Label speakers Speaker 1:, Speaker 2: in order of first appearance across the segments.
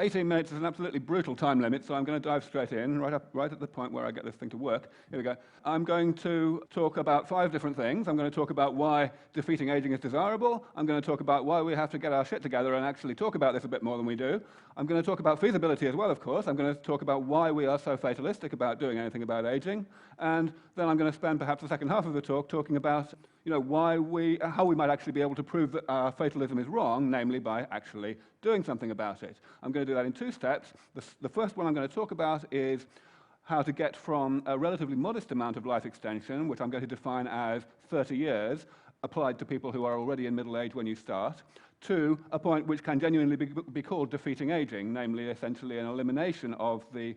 Speaker 1: 18 minutes is an absolutely brutal time limit, so I'm going to dive straight in, right at the point where I get this thing to work. Here we go. I'm going to talk about 5 different things. I'm going to talk about why defeating aging is desirable. I'm going to talk about why we have to get our shit together and actually talk about this a bit more than we do. I'm going to talk about feasibility as well, of course. I'm going to talk about why we are so fatalistic about doing anything about aging. And then I'm going to spend perhaps the second half of the talk talking about how we might actually be able to prove that our fatalism is wrong, namely by actually doing something about it. I'm going to do that in 2 steps. The first one I'm going to talk about is how to get from a relatively modest amount of life extension, which I'm going to define as 30 years, applied to people who are already in middle age when you start, to a point which can genuinely be called defeating aging, namely essentially an elimination of the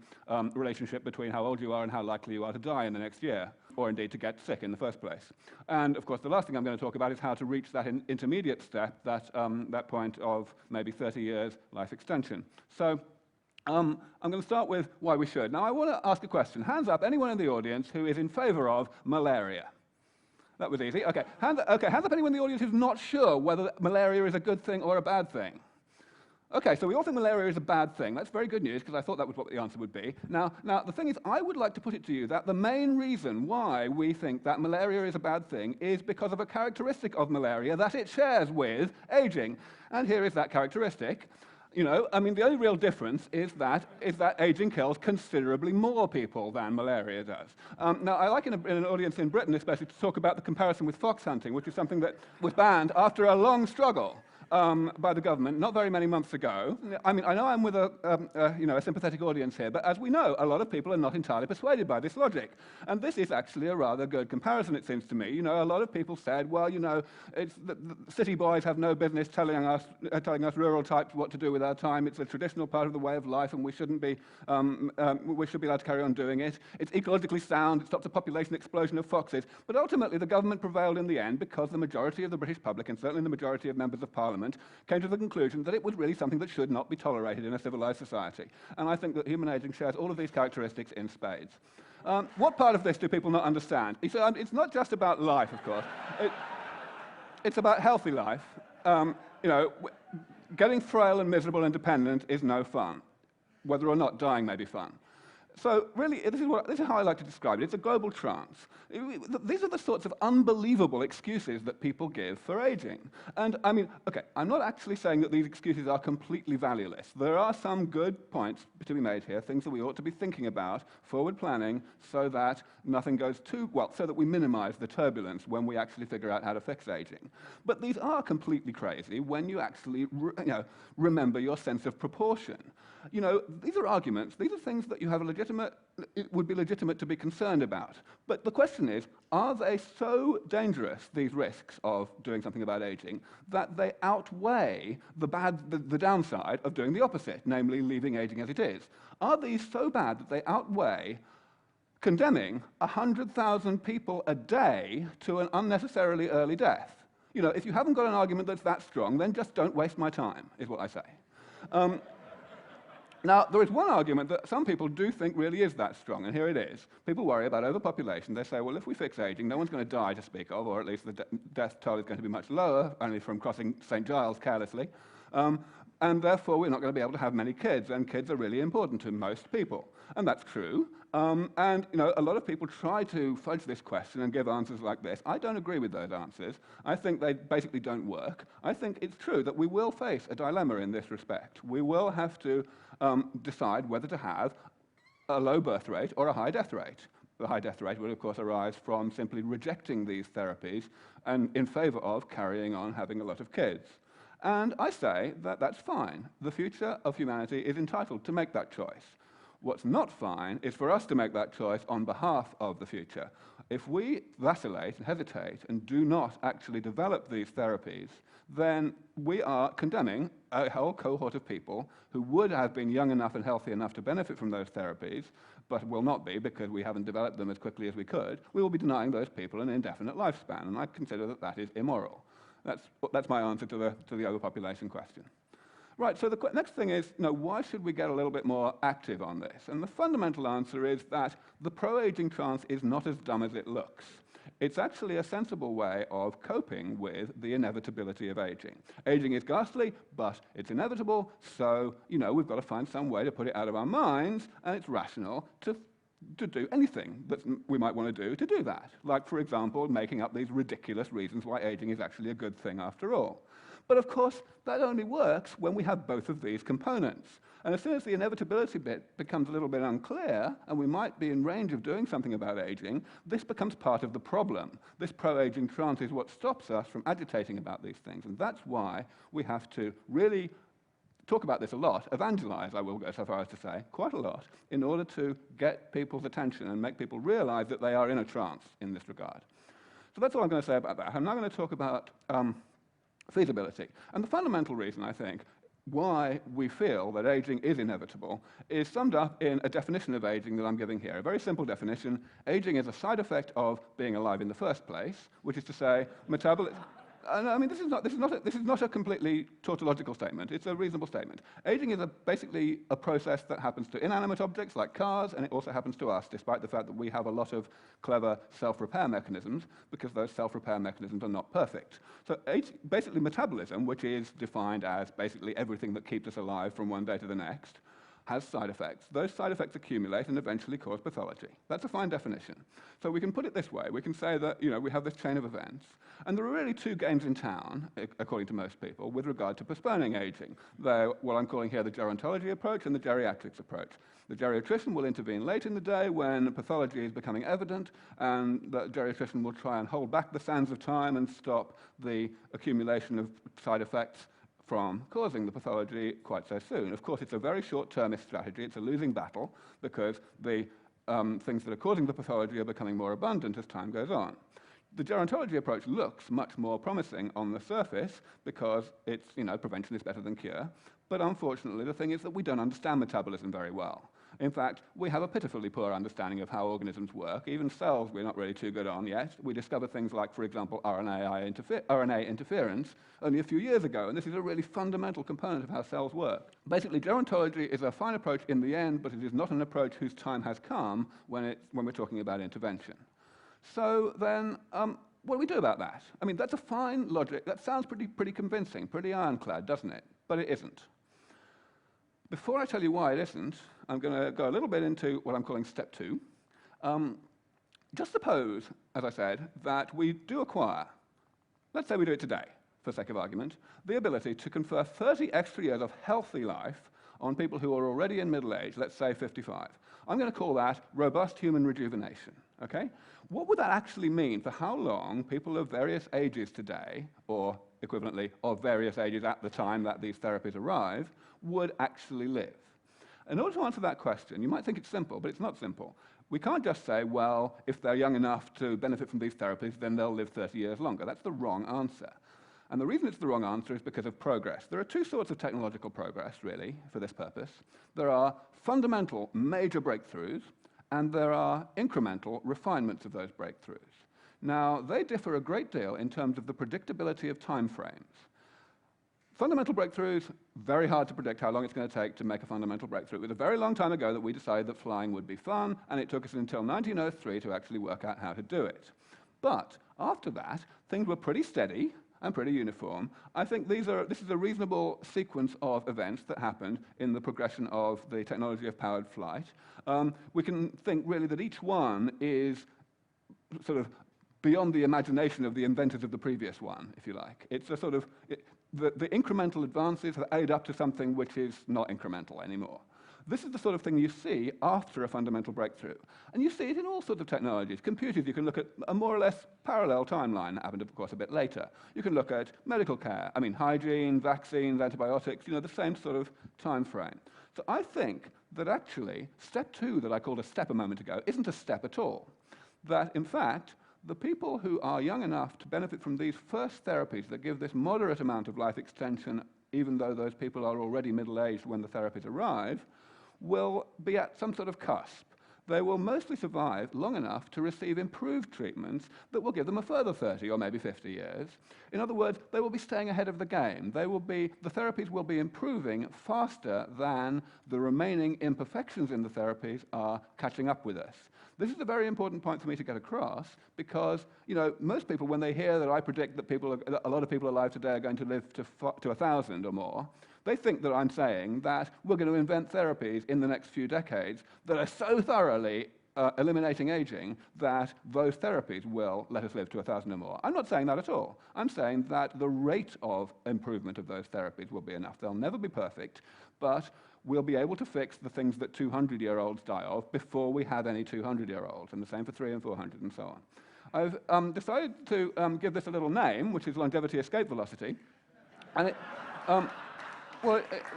Speaker 1: relationship between how old you are and how likely you are to die in the next year, or indeed to get sick in the first place. And of course, the last thing I'm going to talk about is how to reach that intermediate step, that point of maybe 30 years life extension. So I'm going to start with why we should. Now, I want to ask a question. Hands up, anyone in the audience who is in favor of malaria? That was easy. Okay, hands up anyone in the audience who's not sure whether malaria is a good thing or a bad thing. Okay, so we all think malaria is a bad thing. That's very good news, because I thought that was what the answer would be. Now, the thing is, I would like to put it to you that the main reason why we think that malaria is a bad thing is because of a characteristic of malaria that it shares with aging. And here is that characteristic. The only real difference is that aging kills considerably more people than malaria does. Now, I like in an audience in Britain especially to talk about the comparison with fox hunting, which is something that was banned after a long struggle by the government not very many months ago. I know I'm with a sympathetic audience here, but as we know, a lot of people are not entirely persuaded by this logic. And this is actually a rather good comparison, it seems to me. A lot of people said, well, the city boys have no business telling us rural types what to do with our time. It's a traditional part of the way of life, and we should be allowed to carry on doing it. It's ecologically sound. It stops the population explosion of foxes. But ultimately, the government prevailed in the end because the majority of the British public, and certainly the majority of members of Parliament, came to the conclusion that it was really something that should not be tolerated in a civilized society. And I think that human aging shares all of these characteristics in spades. What part of this do people not understand? It's not just about life, of course. It's about healthy life. Getting frail and miserable and dependent is no fun. Whether or not dying may be fun. So really, this is how I like to describe it. It's a global trance. These are the sorts of unbelievable excuses that people give for aging. And I'm not actually saying that these excuses are completely valueless. There are some good points to be made here, things that we ought to be thinking about, forward planning, so that nothing goes so that we minimize the turbulence when we actually figure out how to fix aging. But these are completely crazy when you actually remember your sense of proportion. These are arguments, these are things that you have it would be legitimate to be concerned about. But the question is, are they so dangerous, these risks of doing something about aging, that they outweigh the downside of doing the opposite, namely leaving aging as it is? Are these so bad that they outweigh condemning 100,000 people a day to an unnecessarily early death? If you haven't got an argument that's that strong, then just don't waste my time, is what I say. Now, there is one argument that some people do think really is that strong, and here it is. People worry about overpopulation. They say, well, if we fix aging, no one's going to die to speak of, or at least the death toll is going to be much lower, only from crossing St. Giles carelessly. And therefore, we're not going to be able to have many kids, and kids are really important to most people. And that's true. A lot of people try to fudge this question and give answers like this. I don't agree with those answers. I think they basically don't work. I think it's true that we will face a dilemma in this respect. We will have to decide whether to have a low birth rate or a high death rate. The high death rate will, of course, arise from simply rejecting these therapies and in favor of carrying on having a lot of kids. And I say that that's fine. The future of humanity is entitled to make that choice. What's not fine is for us to make that choice on behalf of the future. If we vacillate and hesitate and do not actually develop these therapies, then we are condemning a whole cohort of people who would have been young enough and healthy enough to benefit from those therapies, but will not be because we haven't developed them as quickly as we could. We will be denying those people an indefinite lifespan, and I consider that that is immoral. That's my answer to the overpopulation question. Right, so the next thing is, why should we get a little bit more active on this? And the fundamental answer is that the pro-aging trance is not as dumb as it looks. It's actually a sensible way of coping with the inevitability of aging. Aging is ghastly, but it's inevitable, so, we've got to find some way to put it out of our minds, and it's rational to do anything that we might want to do that. Like, for example, making up these ridiculous reasons why aging is actually a good thing after all. But of course, that only works when we have both of these components. And as soon as the inevitability bit becomes a little bit unclear, and we might be in range of doing something about aging, this becomes part of the problem. This pro-aging trance is what stops us from agitating about these things. And that's why we have to really talk about this a lot, evangelize, I will go so far as to say, quite a lot, in order to get people's attention and make people realize that they are in a trance in this regard. So that's all I'm going to say about that. I'm now going to talk about feasibility. And the fundamental reason, I think, why we feel that aging is inevitable is summed up in a definition of aging that I'm giving here. A very simple definition. Aging is a side effect of being alive in the first place, which is to say, metabolism. I mean, this is not a completely tautological statement. It's a reasonable statement. Aging is basically a process that happens to inanimate objects like cars, and it also happens to us, despite the fact that we have a lot of clever self-repair mechanisms, because those self-repair mechanisms are not perfect. So basically metabolism, which is defined as basically everything that keeps us alive from one day to the next, has side effects. Those side effects accumulate and eventually cause pathology. That's a fine definition. So we can put it this way. We can say that we have this chain of events, and there are really two games in town, according to most people, with regard to postponing aging. They're what I'm calling here the gerontology approach and the geriatrics approach. The geriatrician will intervene late in the day when pathology is becoming evident, and the geriatrician will try and hold back the sands of time and stop the accumulation of side effects from causing the pathology quite so soon. Of course, it's a very short-termist strategy. It's a losing battle because the things that are causing the pathology are becoming more abundant as time goes on. The gerontology approach looks much more promising on the surface because it's, prevention is better than cure. But unfortunately, the thing is that we don't understand metabolism very well. In fact, we have a pitifully poor understanding of how organisms work. Even cells we're not really too good on yet. We discovered things like, for example, RNA interference only a few years ago, and this is a really fundamental component of how cells work. Basically, gerontology is a fine approach in the end, but it is not an approach whose time has come when we're talking about intervention. So then, what do we do about that? I mean, that's a fine logic. That sounds pretty convincing, pretty ironclad, doesn't it? But it isn't. Before I tell you why it isn't, I'm going to go a little bit into what I'm calling step 2. Just suppose, as I said, that we do acquire, let's say we do it today, for sake of argument, the ability to confer 30 extra years of healthy life on people who are already in middle age, let's say 55. I'm going to call that robust human rejuvenation. Okay? What would that actually mean for how long people of various ages today, or equivalently of various ages at the time that these therapies arrive, would actually live? In order to answer that question, you might think it's simple, but it's not simple. We can't just say, well, if they're young enough to benefit from these therapies, then they'll live 30 years longer. That's the wrong answer. And the reason it's the wrong answer is because of progress. There are two sorts of technological progress, really, for this purpose. There are fundamental major breakthroughs, and there are incremental refinements of those breakthroughs. Now, they differ a great deal in terms of the predictability of time frames. Fundamental breakthroughs, very hard to predict how long it's going to take to make a fundamental breakthrough. It was a very long time ago that we decided that flying would be fun, and it took us until 1903 to actually work out how to do it. But after that, things were pretty steady and pretty uniform. I think this is a reasonable sequence of events that happened in the progression of the technology of powered flight. We can think really that each one is sort of beyond the imagination of the inventors of the previous one, if you like. It's a sort of, the incremental advances have added up to something which is not incremental anymore. This is the sort of thing you see after a fundamental breakthrough. And you see it in all sorts of technologies. Computers, you can look at a more or less parallel timeline that happened, of course, a bit later. You can look at medical care, hygiene, vaccines, antibiotics, the same sort of time frame. So I think that actually, step 2 that I called a step a moment ago isn't a step at all. That, in fact, the people who are young enough to benefit from these first therapies that give this moderate amount of life extension, even though those people are already middle-aged when the therapies arrive, will be at some sort of cusp. they will mostly survive long enough to receive improved treatments that will give them a further 30 or maybe 50 years. In other words, they will be staying ahead of the game. The therapies will be improving faster than the remaining imperfections in the therapies are catching up with us. This is a very important point for me to get across because, most people, when they hear that I predict that a lot of people alive today are going to live to 1,000 or more, they think that I'm saying that we're going to invent therapies in the next few decades that are so thoroughly eliminating aging that those therapies will let us live to 1,000 or more. I'm not saying that at all. I'm saying that the rate of improvement of those therapies will be enough. They'll never be perfect, but we'll be able to fix the things that 200-year-olds die of before we have any 200-year-olds, and the same for 300 and 400 and so on. I've decided to give this a little name, which is longevity escape velocity, and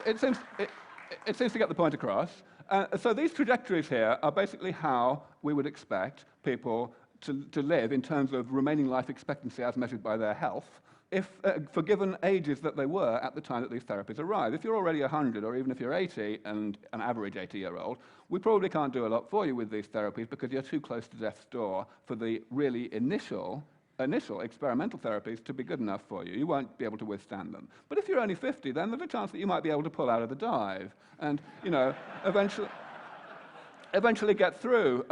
Speaker 1: it seems to get the point across. So these trajectories here are basically how we would expect people to live in terms of remaining life expectancy as measured by their health, for given ages that they were at the time that these therapies arrive. If you're already 100, or even if you're 80 and an average 80-year-old, we probably can't do a lot for you with these therapies because you're too close to death's door for the really initial experimental therapies to be good enough for you. You won't be able to withstand them. But if you're only 50, then there's a chance that you might be able to pull out of the dive and, eventually get through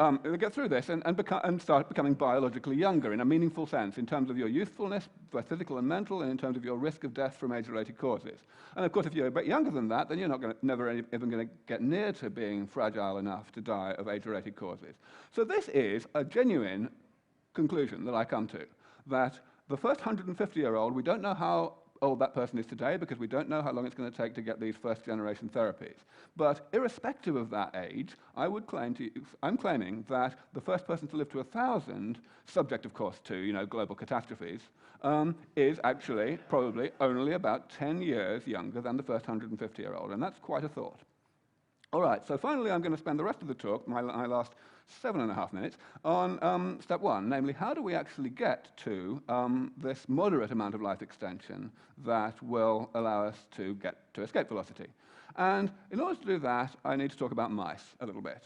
Speaker 1: this and start becoming biologically younger in a meaningful sense in terms of your youthfulness, both physical and mental, and in terms of your risk of death from age-related causes. And of course, if you're a bit younger than that, then you're never even going to get near to being fragile enough to die of age-related causes. So this is a genuine conclusion that I come to, that the first 150-year-old, we don't know how old that person is today because we don't know how long it's going to take to get these first-generation therapies. But irrespective of that age, I'm claiming that the first person to live to 1,000, subject, of course, to global catastrophes, is actually probably only about 10 years younger than the first 150-year-old, and that's quite a thought. All right, so finally I'm going to spend the rest of the talk, my last 7.5 minutes, on step one, namely how do we actually get to this moderate amount of life extension that will allow us to get to escape velocity. And in order to do that, I need to talk about mice a little bit.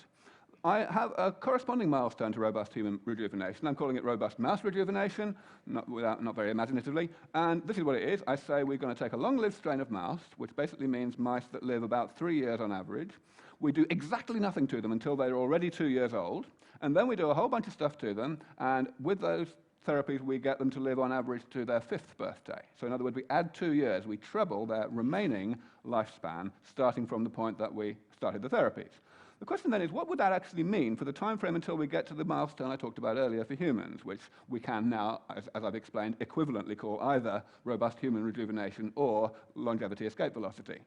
Speaker 1: I have a corresponding milestone to robust human rejuvenation. I'm calling it robust mouse rejuvenation, not very imaginatively. And this is what it is. I say we're going to take a long-lived strain of mouse, which basically means mice that live about 3 years on average. We do exactly nothing to them until they're already 2 years old. And then we do a whole bunch of stuff to them. And with those therapies, we get them to live on average to their 5th birthday. So in other words, we add 2 years. We treble their remaining lifespan, starting from the point that we started the therapies. The question then is, what would that actually mean for the time frame until we get to the milestone I talked about earlier for humans, which we can now, as I've explained, equivalently call either robust human rejuvenation or longevity escape velocity.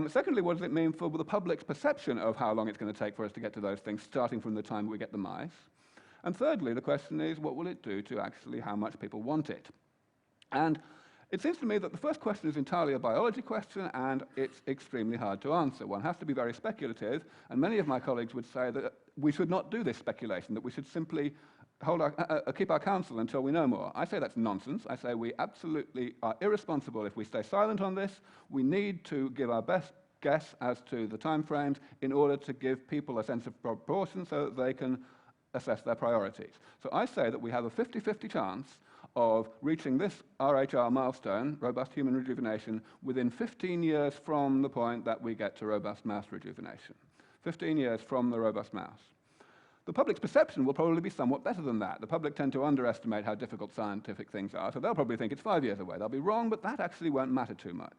Speaker 1: Secondly, what does it mean for the public's perception of how long it's going to take for us to get to those things, starting from the time we get the mice? And thirdly, the question is, what will it do to actually how much people want it? And it seems to me that the first question is entirely a biology question, and it's extremely hard to answer. One has to be very speculative, and many of my colleagues would say that we should not do this speculation, that we should simply keep our counsel until we know more. I say that's nonsense. I say we absolutely are irresponsible if we stay silent on this. We need to give our best guess as to the time frames in order to give people a sense of proportion so that they can assess their priorities. So I say that we have a 50-50 chance of reaching this RHR milestone, robust human rejuvenation, within 15 years from the point that we get to robust mouse rejuvenation. 15 years from the robust mouse. The public's perception will probably be somewhat better than that. The public tend to underestimate how difficult scientific things are, so they'll probably think it's 5 years away. They'll be wrong, but that actually won't matter too much.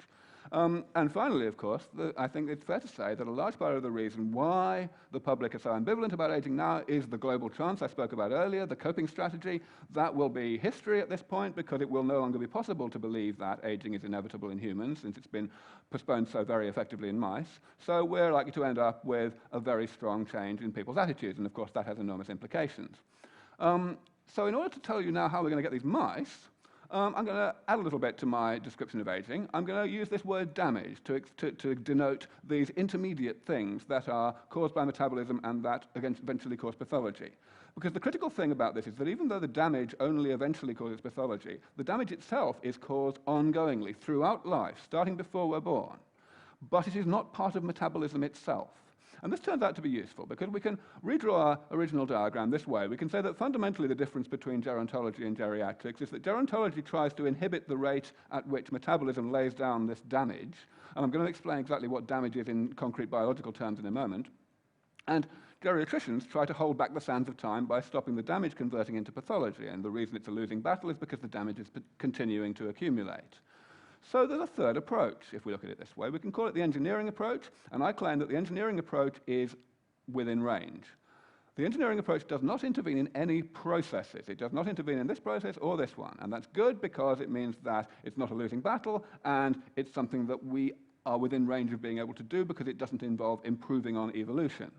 Speaker 1: And finally, of course, I think it's fair to say that a large part of the reason why the public are so ambivalent about aging now is the global trance I spoke about earlier, the coping strategy. That will be history at this point because it will no longer be possible to believe that aging is inevitable in humans since it's been postponed so very effectively in mice. So we're likely to end up with a very strong change in people's attitudes, and of course that has enormous implications. So in order to tell you now how we're going to get these mice, I'm going to add a little bit to my description of aging. I'm going to use this word damage to denote these intermediate things that are caused by metabolism and that eventually cause pathology. Because the critical thing about this is that even though the damage only eventually causes pathology, the damage itself is caused ongoingly throughout life, starting before we're born. But it is not part of metabolism itself. And this turns out to be useful because we can redraw our original diagram this way. We can say that fundamentally the difference between gerontology and geriatrics is that gerontology tries to inhibit the rate at which metabolism lays down this damage. And I'm going to explain exactly what damage is in concrete biological terms in a moment. And geriatricians try to hold back the sands of time by stopping the damage converting into pathology. And the reason it's a losing battle is because the damage is continuing to accumulate. So there's a third approach, if we look at it this way. We can call it the engineering approach, and I claim that the engineering approach is within range. The engineering approach does not intervene in any processes. It does not intervene in this process or this one, and that's good because it means that it's not a losing battle, and it's something that we are within range of being able to do because it doesn't involve improving on evolution.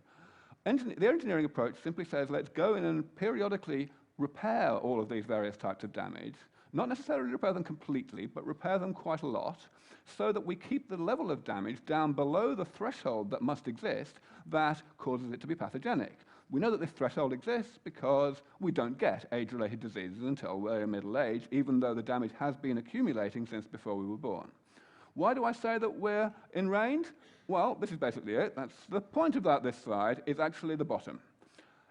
Speaker 1: The engineering approach simply says, let's go in and periodically repair all of these various types of damage, not necessarily repair them completely, but repair them quite a lot, so that we keep the level of damage down below the threshold that must exist that causes it to be pathogenic. We know that this threshold exists because we don't get age-related diseases until we're in middle age, even though the damage has been accumulating since before we were born. Why do I say that we're in range? Well, this is basically it. That's the point about this slide is actually the bottom.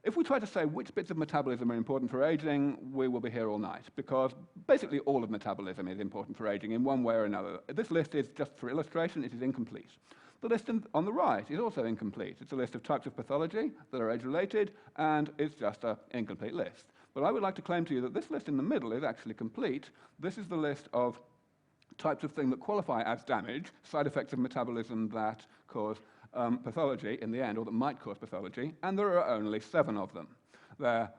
Speaker 1: If we try to say which bits of metabolism are important for aging, we will be here all night, because basically all of metabolism is important for aging in one way or another. This list is just for illustration, it is incomplete. The list on the right is also incomplete. It's a list of types of pathology that are age-related, and it's just an incomplete list. But I would like to claim to you that this list in the middle is actually complete. This is the list of types of things that qualify as damage, side effects of metabolism that cause pathology in the end, or that might cause pathology, and there are only 7 of them. They're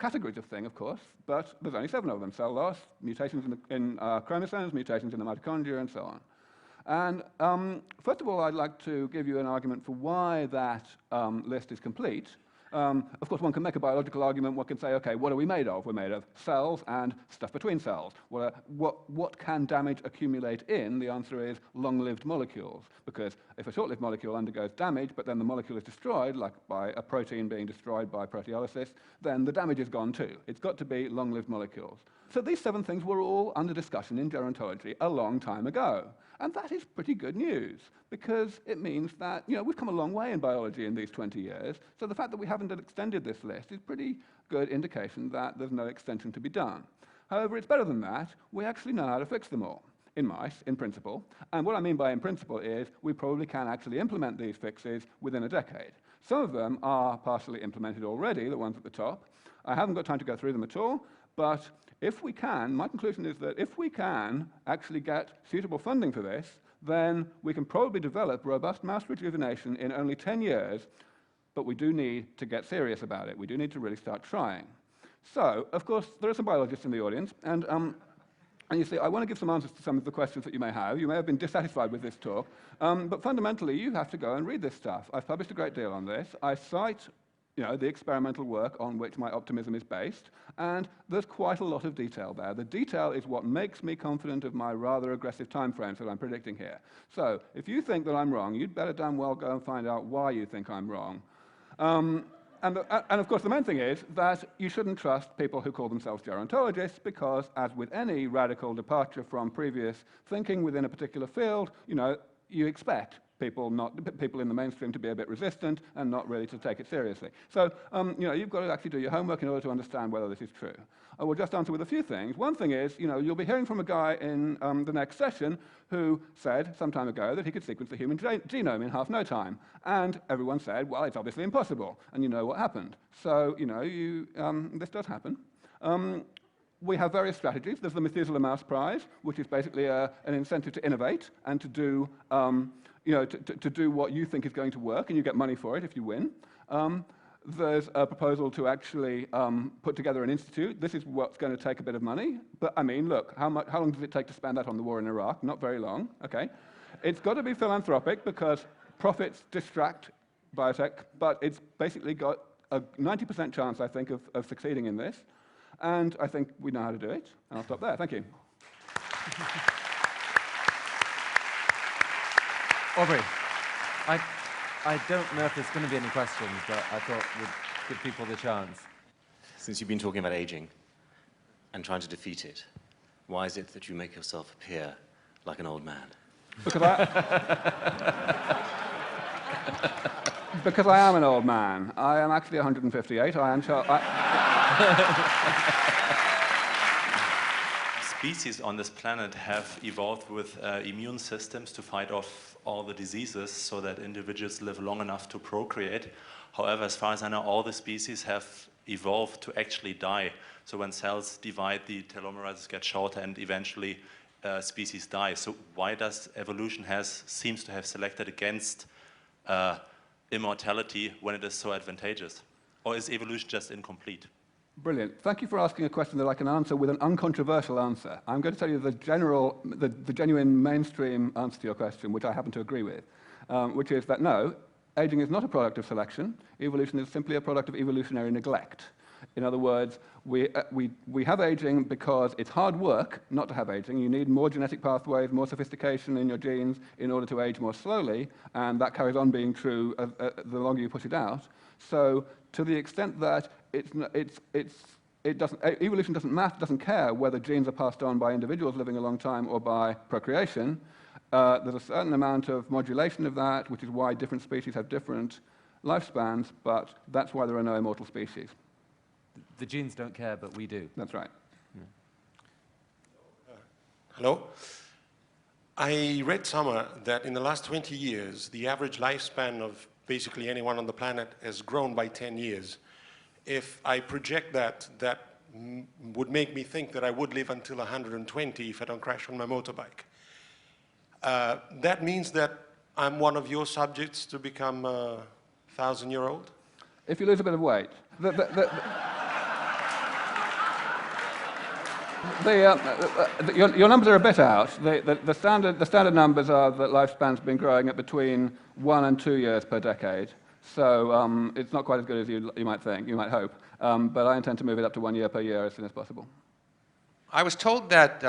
Speaker 1: categories of thing, of course, but there's only 7 of them. Cell loss, mutations in chromosomes, mutations in the mitochondria, and so on. And first of all, I'd like to give you an argument for why that list is complete. Of course, one can make a biological argument. One can say, OK, what are we made of? We're made of cells and stuff between cells. What can damage accumulate in? The answer is long-lived molecules, because if a short-lived molecule undergoes damage, but then the molecule is destroyed, like by a protein being destroyed by proteolysis, then the damage is gone too. It's got to be long-lived molecules. So these 7 things were all under discussion in gerontology a long time ago. And that is pretty good news, because it means that we've come a long way in biology in these 20 years. So the fact that we haven't extended this list is pretty good indication that there's no extension to be done. However, it's better than that. We actually know how to fix them all, in mice, in principle. And what I mean by in principle is we probably can actually implement these fixes within a decade. Some of them are partially implemented already, the ones at the top. I haven't got time to go through them at all, but if we can, my conclusion is that if we can actually get suitable funding for this, then we can probably develop robust mouse rejuvenation in only 10 years, but we do need to get serious about it. We do need to really start trying. So, of course, there are some biologists in the audience, and you see, I want to give some answers to some of the questions that you may have. You may have been dissatisfied with this talk, but fundamentally, you have to go and read this stuff. I've published a great deal on this. I cite the experimental work on which my optimism is based, and there's quite a lot of detail there. The detail is what makes me confident of my rather aggressive timeframes that I'm predicting here. So if you think that I'm wrong, you'd better damn well go and find out why you think I'm wrong. And of course, the main thing is that you shouldn't trust people who call themselves gerontologists, because as with any radical departure from previous thinking within a particular field, you expect people in the mainstream to be a bit resistant and not really to take it seriously. So, you've got to actually do your homework in order to understand whether this is true. I will just answer with a few things. One thing is, you'll be hearing from a guy in the next session who said some time ago that he could sequence the human genome in half no time. And everyone said, well, it's obviously impossible. And you know what happened. So, this does happen. We have various strategies. There's the Methuselah Mouse Prize, which is basically an incentive to innovate and to do to do what you think is going to work, and you get money for it if you win. There's a proposal to actually put together an institute. This is what's going to take a bit of money. But I mean, look, how long does it take to spend that on the war in Iraq? Not very long, okay? It's got to be philanthropic because profits distract biotech, but it's basically got a 90% chance, I think, of succeeding in this. And I think we know how to do it. And I'll stop there. Thank you.
Speaker 2: Aubrey, I don't know if there's going to be any questions, but I thought we'd give people the chance.
Speaker 3: Since you've been talking about aging and trying to defeat it, why is it that you make yourself appear like an old man?
Speaker 1: Because Because I am an old man. I am actually 158. I am
Speaker 4: Species on this planet have evolved with immune systems to fight off all the diseases so that individuals live long enough to procreate. However, as far as I know, all the species have evolved to actually die. So when cells divide, the telomeres get shorter and eventually species die. So why does evolution seems to have selected against immortality when it is so advantageous? Or is evolution just incomplete?
Speaker 1: Brilliant. Thank you for asking a question that I can answer with an uncontroversial answer. I'm going to tell you the genuine mainstream answer to your question, which I happen to agree with, which is that no, aging is not a product of selection. Evolution is simply a product of evolutionary neglect. In other words, we have aging because it's hard work not to have aging. You need more genetic pathways, more sophistication in your genes in order to age more slowly, and that carries on being true the longer you push it out. So to the extent that evolution doesn't care whether genes are passed on by individuals living a long time or by procreation. There's a certain amount of modulation of that, which is why different species have different lifespans, but that's why there are no immortal species.
Speaker 2: The genes don't care, but we do.
Speaker 1: That's right.
Speaker 2: Yeah.
Speaker 5: Hello. I read somewhere that in the last 20 years, the average lifespan of basically anyone on the planet has grown by 10 years. If I project that, that would make me think that I would live until 120 if I don't crash on my motorbike. That means that I'm one of your subjects to become 1,000-year-old?
Speaker 1: If you lose a bit of weight. Your numbers are a bit out. The standard numbers are that lifespan's been growing at between 1 and 2 years per decade. So it's not quite as good as you might think, you might hope. But I intend to move it up to 1 year per year as soon as possible.
Speaker 6: I was told that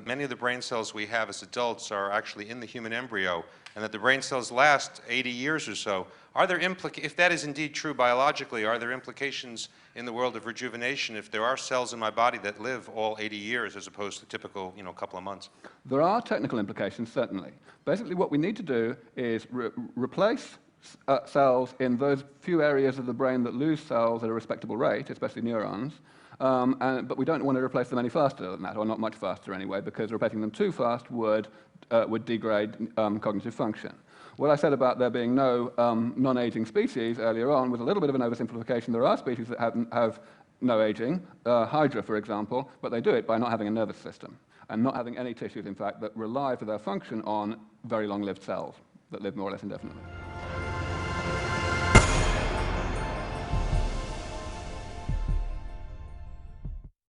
Speaker 6: many of the brain cells we have as adults are actually in the human embryo, and that the brain cells last 80 years or so. Are there if that is indeed true biologically, are there implications in the world of rejuvenation if there are cells in my body that live all 80 years as opposed to typical, couple of months?
Speaker 1: There are technical implications, certainly. Basically, what we need to do is replace cells in those few areas of the brain that lose cells at a respectable rate, especially neurons, but we don't want to replace them any faster than that, or not much faster anyway, because replacing them too fast would degrade cognitive function. What I said about there being no non-aging species earlier on was a little bit of an oversimplification. There are species that have no aging, Hydra, for example, but they do it by not having a nervous system and not having any tissues, in fact, that rely for their function on very long-lived cells that live more or less indefinitely.